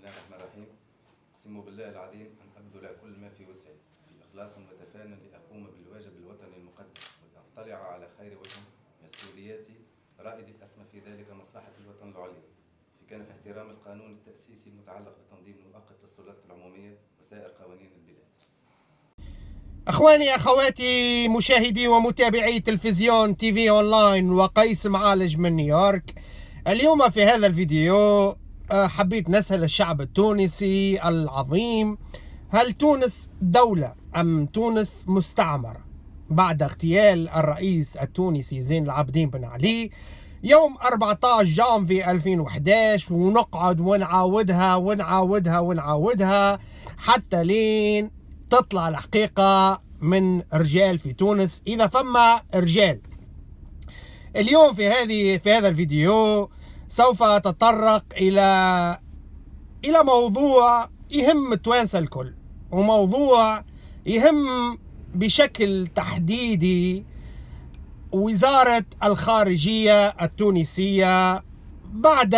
الله الرحمن الرحيم. أقسم بالله العظيم أن أبذل كل ما في وسعي في إخلاص وتفاني لأقوم بالواجب الوطني المقدس وأطلع على خير وجه مسؤولياتي رائدي الأسمى في ذلك مصلحة الوطن العليا، كان في احترام القانون التأسيسي المتعلق بتنظيم المؤقت للسلطات العمومية وسائر قوانين البلاد. أخواني أخواتي مشاهدي ومتابعي تلفزيون تي في أونلاين وقيس معالج من نيويورك، اليوم في هذا الفيديو حبيت نسأل الشعب التونسي العظيم: هل تونس دولة أم تونس مستعمرة؟ بعد اغتيال الرئيس التونسي زين العابدين بن علي يوم 14 جانفي 2011، ونقعد ونعاودها حتى لين تطلع الحقيقة من رجال في تونس، إذا فما رجال. اليوم في هذا الفيديو سوف أتطرق إلى موضوع يهم التوانسة الكل، وموضوع يهم بشكل تحديدي وزارة الخارجية التونسية بعد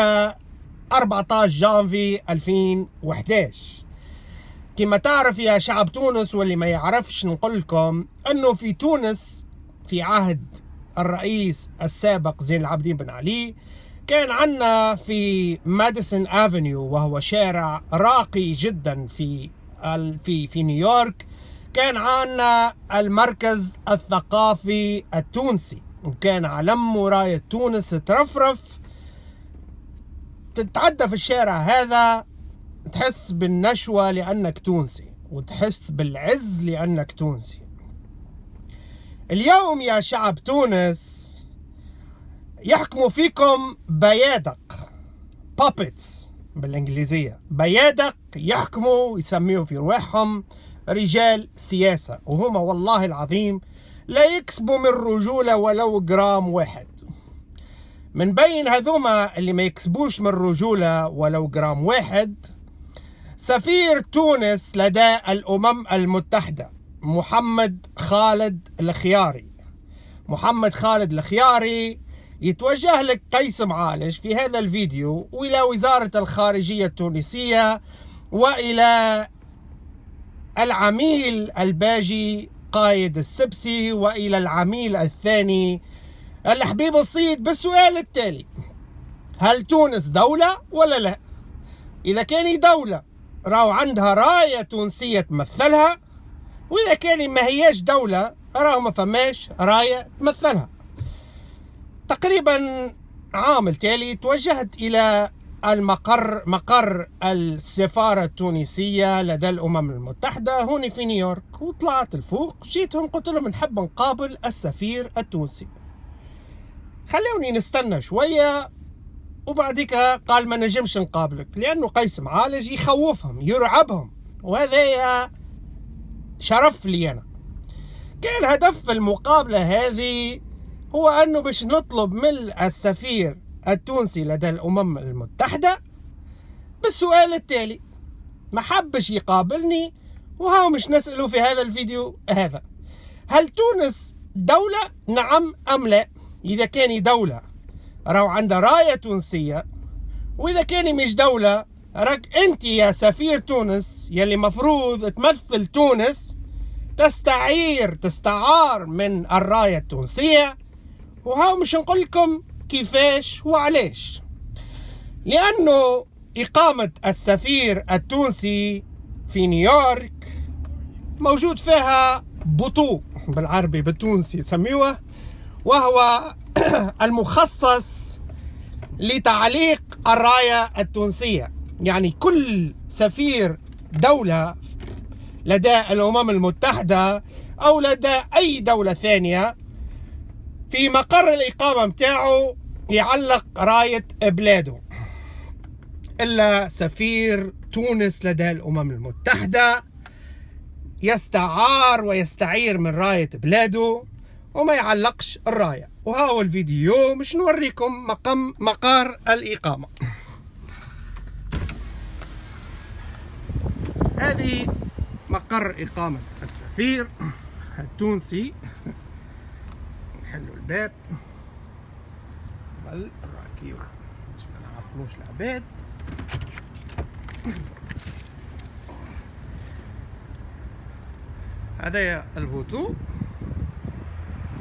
14 جانفي 2011. كما تعرف يا شعب تونس، واللي ما يعرفش نقول لكم أنه في تونس في عهد الرئيس السابق زين العابدين بن علي كان عندنا في ماديسون افنيو، وهو شارع راقي جدا في نيويورك، كان عندنا المركز الثقافي التونسي، وكان علم وراية تونس ترفرف. تتعدى في الشارع هذا تحس بالنشوة لأنك تونسي، وتحس بالعز لأنك تونسي. اليوم يا شعب تونس يحكموا فيكم بيادق، puppets بالإنجليزية، بيادق يحكموا يسميوا في رواحهم رجال سياسة، وهما والله العظيم لا يكسبوا من الرجولة ولو جرام واحد. من بين هذوما اللي ما يكسبوش من الرجولة ولو جرام واحد سفير تونس لدى الأمم المتحدة محمد خالد الخياري. محمد خالد الخياري يتوجه لك قيس معالج في هذا الفيديو، وإلى وزارة الخارجية التونسية، وإلى العميل الباجي قايد السبسي، وإلى العميل الثاني الحبيب الصيد، بالسؤال التالي: هل تونس دولة ولا لا؟ إذا كان دولة راو عندها راية تونسية تمثلها، وإذا كان ما هياش دولة راو ما فماش راية تمثلها. تقريبا عام التالي توجهت إلى مقر السفارة التونسية لدى الأمم المتحدة هنا في نيويورك، وطلعت الفوق جيتهم قلت لهم نحب نقابل السفير التونسي، خلوني نستنى شوية. وبعديك قال ما نجمش نقابلك لأنه قيس معالج يخوفهم يرعبهم، وهذا شرف لي أنا. كان هدف المقابلة هذه هو أنه باش نطلب من السفير التونسي لدى الأمم المتحدة بالسؤال التالي. ما حبش يقابلني، وهاو مش نسأله في هذا الفيديو هذا: هل تونس دولة نعم أم لا؟ إذا كان دولة راو عندها راية تونسية، وإذا كان مش دولة راك أنت يا سفير تونس يلي مفروض تمثل تونس تستعار من الراية التونسية. وهاو مش نقول لكم كيفاش وعليش، لأنه إقامة السفير التونسي في نيويورك موجود فيها بطو بالعربي بالتونسي يسميوه، وهو المخصص لتعليق الراية التونسية. يعني كل سفير دولة لدى الأمم المتحدة أو لدى أي دولة ثانية في مقر الإقامة متاعه يعلق راية بلاده، إلا سفير تونس لدى الأمم المتحدة يستعار ويستعير من راية بلاده وما يعلقش الراية. وهاو الفيديو مش نوريكم مقر الإقامة. هذه مقر إقامة السفير التونسي. نحلوا الباب الراكيو باش ما نعطلوش العباد. هذا البوتو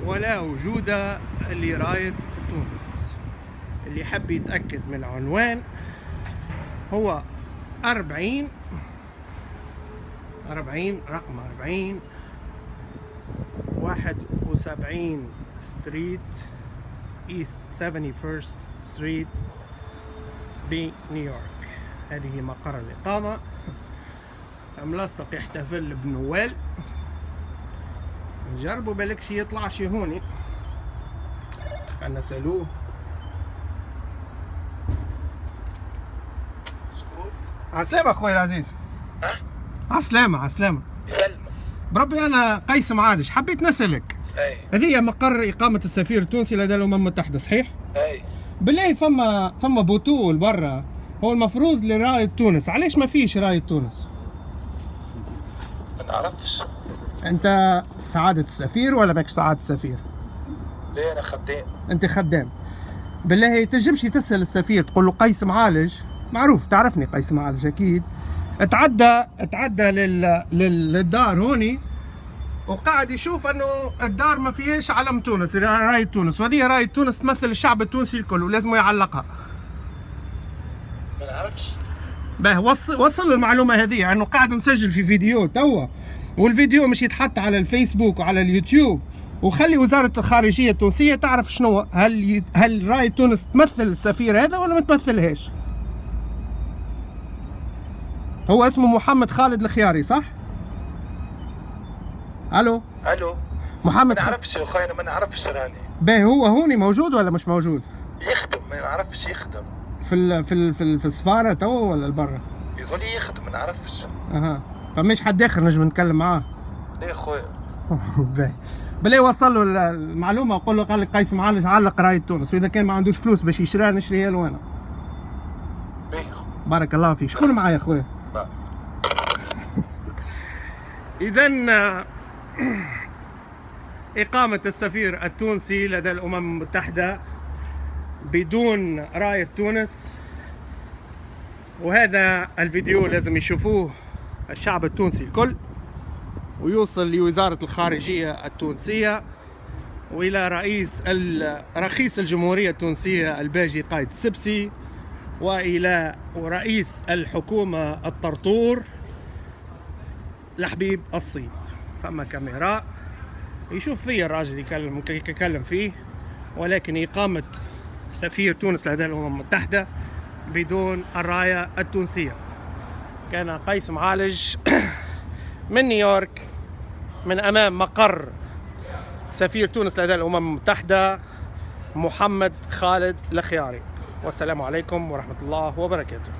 ولا وجود لراية تونس. اللي يحب يتأكد من العنوان هو 40 رقم 40 71 ستريت ايست 71st ستريت بنيويورك. هذه مقر الإقامة. ملصق يحتفل بنوال. نجربوا بالك شي يطلع شي هوني. خلنا نسألوه. عسلامة اخوي العزيز. عسلامة. سلمى. بربي انا قيس معالج، حبيت نسألك. اي. هذه مقر إقامة السفير التونسي لدى الأمم المتحدة صحيح؟ اي. بالله فما بطول برا، هو المفروض لراية تونس، علاش ما فيش راية تونس؟ ما نعرفش. انت سعادة السفير ولا ماكش سعادة السفير؟ ليه انا خدام. انت خدام. بالله تنجمش تسأل السفير تقول له قيس معالج، معروف تعرفني قيس معالج اكيد، اتعدى للدار هوني وقاعد يشوف انه الدار ما فيهاش علم تونس، راية تونس، وهذه راية تونس تمثل الشعب التونسي الكل ولازم يعلقها. ما نعرفش. باه وصل له المعلومة هذه، انه قاعد نسجل في فيديو توا، والفيديو مش يتحط على الفيسبوك وعلى اليوتيوب، وخلي وزارة الخارجية التونسية تعرف شنو هل راية تونس تمثل السفير هذا ولا ما تمثلهاش؟ هو اسمه محمد خالد الخياري صح؟ الو محمد. ما نعرفش يا اخوي، انا ما نعرفش راني. باهي هو هوني موجود ولا مش موجود؟ يخدم، ما نعرفش يخدم. في السفارة توا ولا برا؟ يظل يخدم، ما نعرفش. اها، فماش حد اخر نجم نتكلم معاه؟ ليه خويا؟ باهي بالله وصل له المعلومة وقول له قال لك قيس معالج علق راية تونس، واذا كان ما عندوش فلوس باش يشريها نشريها له انا. بارك الله فيك. شكون معايا اخويا؟ إذا إقامة السفير التونسي لدى الأمم المتحدة بدون راية تونس، وهذا الفيديو لازم يشوفوه الشعب التونسي الكل، ويوصل لوزارة الخارجية التونسية وإلى رئيس الجمهورية التونسية الباجي قايد السبسي، وإلى رئيس الحكومة الطرطور لحبيب الصيد. فما كاميرا يشوف فيه الراجل يتكلم فيه، ولكن إقامة سفير تونس لدى الأمم المتحدة بدون الراية التونسية. كان قيس معالج من نيويورك من أمام مقر سفير تونس لدى الأمم المتحدة محمد خالد الخياري. والسلام عليكم ورحمة الله وبركاته.